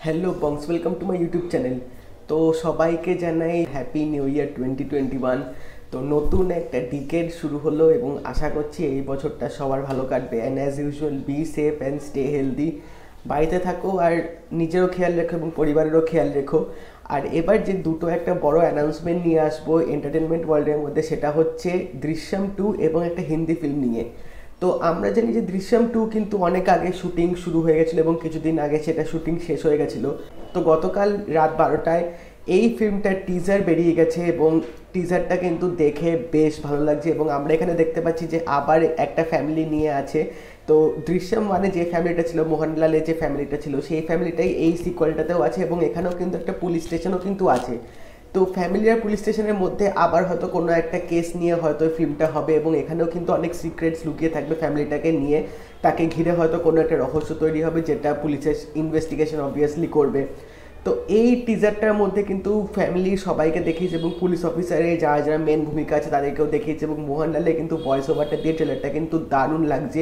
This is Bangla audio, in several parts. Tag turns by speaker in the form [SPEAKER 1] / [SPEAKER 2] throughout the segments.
[SPEAKER 1] Hello bongs, welcome to my YouTube channel. তো সবাইকে জানাই হ্যাপি নিউ ইয়ার 2021। তো নতুন একটা ডিকেড শুরু হলো এবং আশা করছি এই বছরটা সবার ভালো কাটবে। And as usual be safe and stay healthy. বাড়িতে থাকো আর নিজেরও খেয়াল রেখো এবং পরিবারেরও খেয়াল রেখো। আর এবার যে দুটো একটা বড় অ্যানাউন্সমেন্ট নিয়ে আসবো এন্টারটেনমেন্ট ওয়ার্ল্ডের মধ্যে, সেটা হচ্ছে দৃশ্যম 2 এবং একটা হিন্দি ফিল্ম নিয়ে। তো আমরা জানি যে দৃশ্যম 2 কিন্তু অনেক আগে শুটিং শুরু হয়ে গেছিলো এবং কিছুদিন আগে সেটা শুটিং শেষ হয়ে গেছিলো। তো গতকাল রাত 12টায় এই ফিল্মটার টিজার বেরিয়ে গেছে এবং টিজারটা কিন্তু দেখে বেশ ভালো লাগছে এবং আমরা এখানে দেখতে পাচ্ছি যে আবার একটা ফ্যামিলি নিয়ে আছে। তো দৃশ্যম মানে যে ফ্যামিলিটা ছিল, মোহনলালের যে ফ্যামিলিটা ছিল, সেই ফ্যামিলিটাই এই সিকোয়েলটাতেও আছে এবং এখানেও কিন্তু একটা পুলিশ স্টেশনও কিন্তু আছে। তো ফ্যামিলি আর পুলিশ স্টেশনের মধ্যে আবার হয়তো কোনো একটা কেস নিয়ে হয়তো ফিল্মটা হবে এবং এখানেও কিন্তু অনেক সিক্রেটস লুকিয়ে থাকবে ফ্যামিলিটাকে নিয়ে। তাকে ঘিরে হয়তো কোনো একটা রহস্য তৈরি হবে যেটা পুলিশের ইনভেস্টিগেশন অবভিয়াসলি করবে। তো এই টিজারটার মধ্যে কিন্তু ফ্যামিলির সবাইকে দেখিয়েছে এবং পুলিশ অফিসারে যারা যারা মেন ভূমিকা আছে তাদেরকেও দেখিয়েছে এবং মোহনলালে কিন্তু ভয়েস ওভারটা দিয়ে ট্রেলারটা কিন্তু দারুণ লাগছে।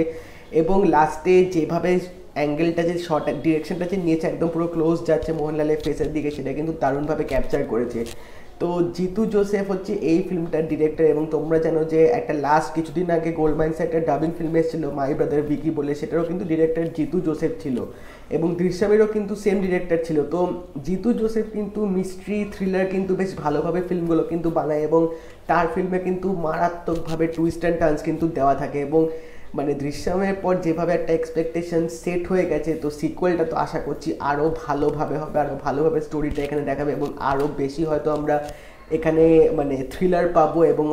[SPEAKER 1] এবং লাস্টে যেভাবে অ্যাঙ্গেলটা, যে শর্ট ডিরেকশনটা যে নিয়েছে, একদম পুরো ক্লোজ যাচ্ছে মোহনলালের ফেসের দিকে, সেটা কিন্তু দারুণভাবে ক্যাপচার করেছে। তো জিতু জোসেফ হচ্ছে এই ফিল্মটার ডিরেক্টর এবং তোমরা জানো যে একটা লাস্ট কিছুদিন আগে গোল্ডমাইন্স একটা ডাবিং ফিল্ম এসেছিলো মাই ব্রাদার ভিকি বলে, সেটারও কিন্তু ডিরেক্টর জিতু জোসেফ ছিল এবং দৃশ্যমেরও কিন্তু সেম ডিরেক্টর ছিল। তো জিতু জোসেফ কিন্তু মিস্ট্রি থ্রিলার কিন্তু বেশ ভালোভাবে ফিল্মগুলো কিন্তু বানায় এবং তার ফিল্মে কিন্তু মারাত্মকভাবে টুইস্ট অ্যান্ড টার্নস কিন্তু দেওয়া থাকে এবং মানে দৃশ্যমের পর যেভাবে একটা এক্সপেকটেশন সেট হয়ে গেছে, তো সিকুয়েলটা তো আশা করছি আরও ভালোভাবে হবে, আরও ভালোভাবে স্টোরিটা এখানে দেখাবে এবং আরও বেশি হয়তো আমরা এখানে মানে থ্রিলার পাবো এবং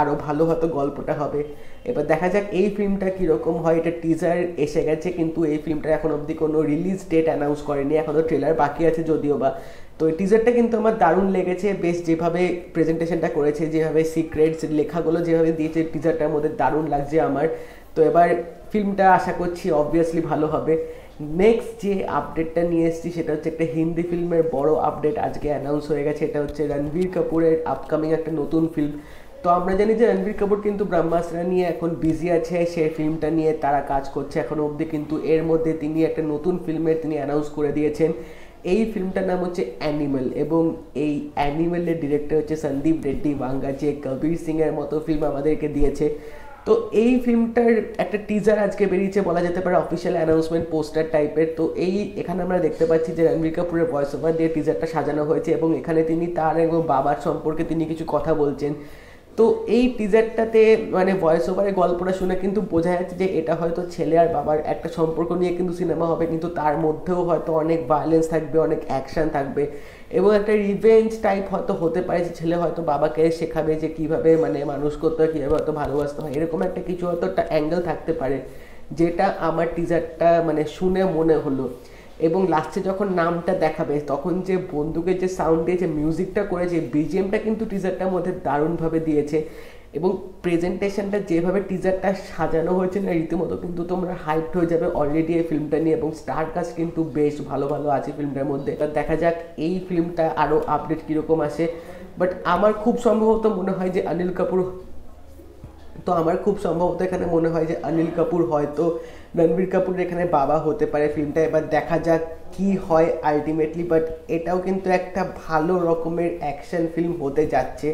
[SPEAKER 1] আরও ভালো হয়তো গল্পটা হবে। এবার দেখা যাক এই ফিল্মটা কীরকম হয়। এটা টিজার এসে গেছে কিন্তু এই ফিল্মটা এখন অবধি কোনো রিলিজ ডেট অ্যানাউন্স করেনি, এখনও ট্রেলার বাকি আছে যদিও বা। তো এই টিজারটা কিন্তু আমার দারুণ লেগেছে, বেশ যেভাবে প্রেজেন্টেশনটা করেছে, যেভাবে সিক্রেটস লেখাগুলো যেভাবে দিয়েছে টিজারটার মধ্যে, দারুণ লাগছে আমার। তো এবার ফিল্মটা আশা করছি অবভিয়াসলি ভালো হবে। নেক্সট যে আপডেটটা নিয়ে এসেছি সেটা হচ্ছে একটা হিন্দি ফিল্মের বড় আপডেট আজকে অ্যানাউন্স হয়ে গেছে। এটা হচ্ছে রণবীর কাপুরের আপকামিং একটা নতুন ফিল্ম। তো আমরা জানি যে রণবীর কাপুর কিন্তু ব্রহ্মাস্ত্র নিয়ে এখন বিজি আছে, সেই ফিল্মটা নিয়ে তারা কাজ করছে এখনও অবধি, কিন্তু এর মধ্যে তিনি একটা নতুন ফিল্মের তিনি অ্যানাউন্স করে দিয়েছেন। এই ফিল্মটার নাম হচ্ছে অ্যানিমেল এবং এই অ্যানিমেলের ডিরেক্টর হচ্ছে সন্দীপ রেড্ডি ভাঙ্গা, যে কবির সিংয়ের মতো ফিল্ম আমাদেরকে দিয়েছে। তো এই ফিল্মটার একটা টিজার আজকে বেরিয়েছে, বলা যেতে পারে অফিসিয়াল অ্যানাউন্সমেন্ট পোস্টার টাইপের। তো এখানে আমরা দেখতে পাচ্ছি যে রণবীর কাপুরের ভয়েস ওভার দিয়ে টিজারটা সাজানো হয়েছে এবং এখানে তিনি তার এবং বাবার সম্পর্কে তিনি কিছু কথা বলছেন। তো এই টিজারটাতে মানে ভয়েস ওভারের গল্পটা শুনে কিন্তু বোঝা যাচ্ছে যে এটা হয়তো ছেলে আর বাবার একটা সম্পর্ক নিয়ে কিন্তু সিনেমা হবে, কিন্তু তার মধ্যেও হয়তো অনেক ভায়োলেন্স থাকবে, অনেক অ্যাকশন থাকবে এবং একটা রিভেঞ্জ টাইপ হয়তো হতে পারে, যে ছেলে হয়তো বাবাকে শেখাবে যে কীভাবে মানে মানুষ করতে হয়, কীভাবে হয়তো ভালোবাসতে হয়, এরকম একটা কিছু হয়তো একটা অ্যাঙ্গেল থাকতে পারে, যেটা আমার টিজারটা মানে শুনে মনে হলো। এবং লাস্টে যখন নামটা দেখাবে তখন যে বন্দুকের যে সাউন্ড দিয়ে যে মিউজিকটা করেছে, বিজিএমটা কিন্তু টিজারটার মধ্যে দারুণভাবে দিয়েছে এবং প্রেজেন্টেশনটা যেভাবে টিজারটা সাজানো হয়েছে না, রীতিমতো কিন্তু তোমরা হাইপড হয়ে যাবে অলরেডি এই ফিল্মটা নিয়ে এবং স্টার কাস্ট কিন্তু বেশ ভালো ভালো আছে ফিল্মটার মধ্যে। এবার দেখা যাক এই ফিল্মটা আরও আপডেট কীরকম আসে। বাট আমার খুব সম্ভবত মনে হয় যে এখানে মনে হয় যে অনিল কাপুর হয়তো রণবীর কাপুরের এখানে বাবা হতে পারে ফিল্মটা। এবার দেখা যাক কি হয় আলটিমেটলি। বাট এটাও কিন্তু একটা ভালো রকমের অ্যাকশন ফিল্ম হতে যাচ্ছে,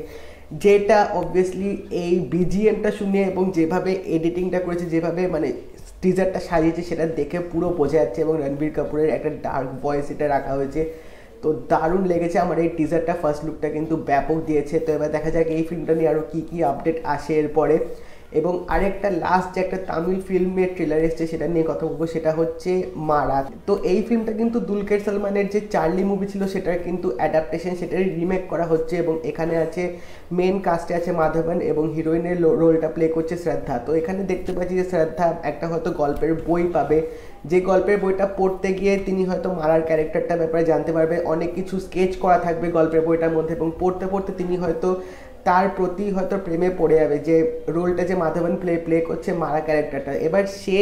[SPEAKER 1] যেটা অবভিয়াসলি এই বিজিএমটা শুনে এবং যেভাবে এডিটিংটা করেছে, যেভাবে মানে টিজারটা সাজিয়েছে, সেটা দেখে পুরো বোঝা যাচ্ছে এবং রণবীর কাপুরের একটা ডার্ক ভয়েস এটা রাখা হয়েছে। তো দারুণ লেগেছে আমার এই টিজারটা, ফার্স্ট লুকটা কিন্তু ব্যাপক দিয়েছে। তো এবার দেখা যাক এই ফিল্মটা নিয়ে আরও কী কী আপডেট আসে এরপরে। এবং আরেকটা লাস্ট যে একটা তামিল ফিল্মের ট্রেলার এসছে সেটা নিয়ে কথা বলবো, সেটা হচ্ছে মারা। তো এই ফিল্মটা কিন্তু দুলকার সালমানের যে চার্লি মুভি ছিল সেটার কিন্তু অ্যাডাপ্টেশন, সেটারই রিমেক করা হচ্ছে এবং এখানে আছে মেন কাস্টে আছে মাধবন এবং হিরোইনের রোলটা প্লে করছে শ্রদ্ধা। তো এখানে দেখতে পাচ্ছি যে শ্রদ্ধা একটা হয়তো গল্পের বই পাবে, যে গল্পের বইটা পড়তে গিয়ে তিনি হয়তো মারার ক্যারেক্টারটার ব্যাপারে জানতে পারবে, অনেক কিছু স্কেচ করা থাকবে গল্পের বইটার মধ্যে এবং পড়তে পড়তে তিনি হয়তো তার প্রতি হয়তো প্রেমে পড়ে যাবে, যে রোলটা যে মাধবন প্লে করছে মারা ক্যারেক্টারটা। এবার সে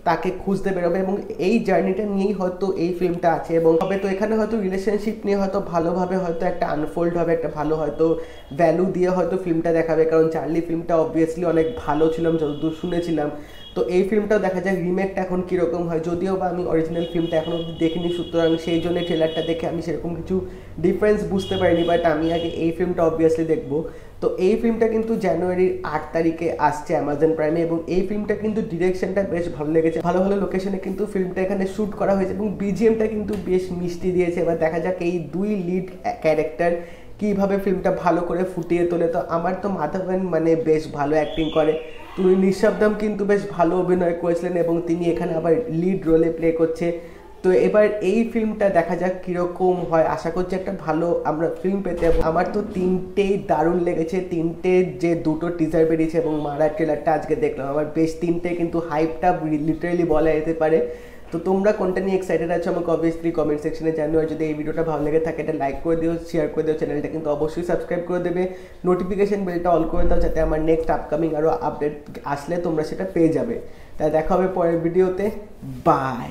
[SPEAKER 1] তাকে খুঁজতে বেরোবে এবং এই জার্নিটা নিয়েই হয়তো এই ফিল্মটা আছে এবং হবে। তো এখানে হয়তো রিলেশনশিপ নিয়ে হয়তো ভালোভাবে হয়তো একটা আনফোল্ড হবে, একটা ভালো হয়তো ভ্যালু দিয়ে হয়তো ফিল্মটা দেখাবে, কারণ চার্লি ফিল্মটা অবভিয়াসলি অনেক ভালো ছিলাম যতদূর শুনেছিলাম। তো এই ফিল্মটাও দেখা যাক রিমেকটা এখন কীরকম হয়, যদিও বা আমি অরিজিনাল ফিল্মটা এখনও অবধি দেখিনি, সুতরাং সেই জন্য ট্রেলারটা দেখে আমি সেরকম কিছু ডিফারেন্স বুঝতে পারিনি, বাট আমি আগে এই ফিল্মটা অবভিয়াসলি দেখবো। তো এই ফিল্মটা কিন্তু জানুয়ারির 8 তারিখে আসছে অ্যামাজন প্রাইমে, এবং এই ফিল্মটা কিন্তু ডিরেকশনটা বেশ ভালো লেগেছে, ভালো ভালো লোকেশনে কিন্তু ফিল্মটা এখানে শ্যুট করা হয়েছে, এবং বিজিএমটা কিন্তু বেশ মিষ্টি দিয়েছে। এবার দেখা যাক এই দুই লিড ক্যারেক্টার কীভাবে ফিল্মটা ভালো করে ফুটিয়ে তোলে। তো আমার তো মাধবন মানে বেশ ভালো অ্যাক্টিং করে, তুমি নিঃশব্দম কিন্তু বেশ ভালো অভিনয় করেছিলেন, এবং তিনি এখানে আবার লিড রোলে প্লে করছে। তো এবার এই ফিল্মটা দেখা যাক কীরকম হয়, আশা করছি একটা ভালো আমরা ফিল্ম পেতে। আমার তো তিনটেই দারুণ লেগেছে, তিনটে যে দুটো টিজার বেরিয়েছে এবং মারা ট্রেলারটা আজকে দেখলাম, আমার বেশ তিনটে কিন্তু হাইপটা লিটারেলি বলা যেতে পারে। তো তোমরা কোনটা নিয়ে এক্সাইটেড আছো আমাকে অবভিয়াসলি কমেন্ট সেকশনে জানিও। আর যদি এই ভিডিওটা ভালো লেগে থাকে এটা লাইক করে দিও, শেয়ার করে দিও, চ্যানেলটা কিন্তু অবশ্যই সাবস্ক্রাইব করে দেবে, নোটিফিকেশন বেলটা অল করে দাও যাতে আমার নেক্সট আপকামিং আরও আপডেট আসলে তোমরা সেটা পেয়ে যাবে। তাই দেখা হবে পরের ভিডিওতে, বাই।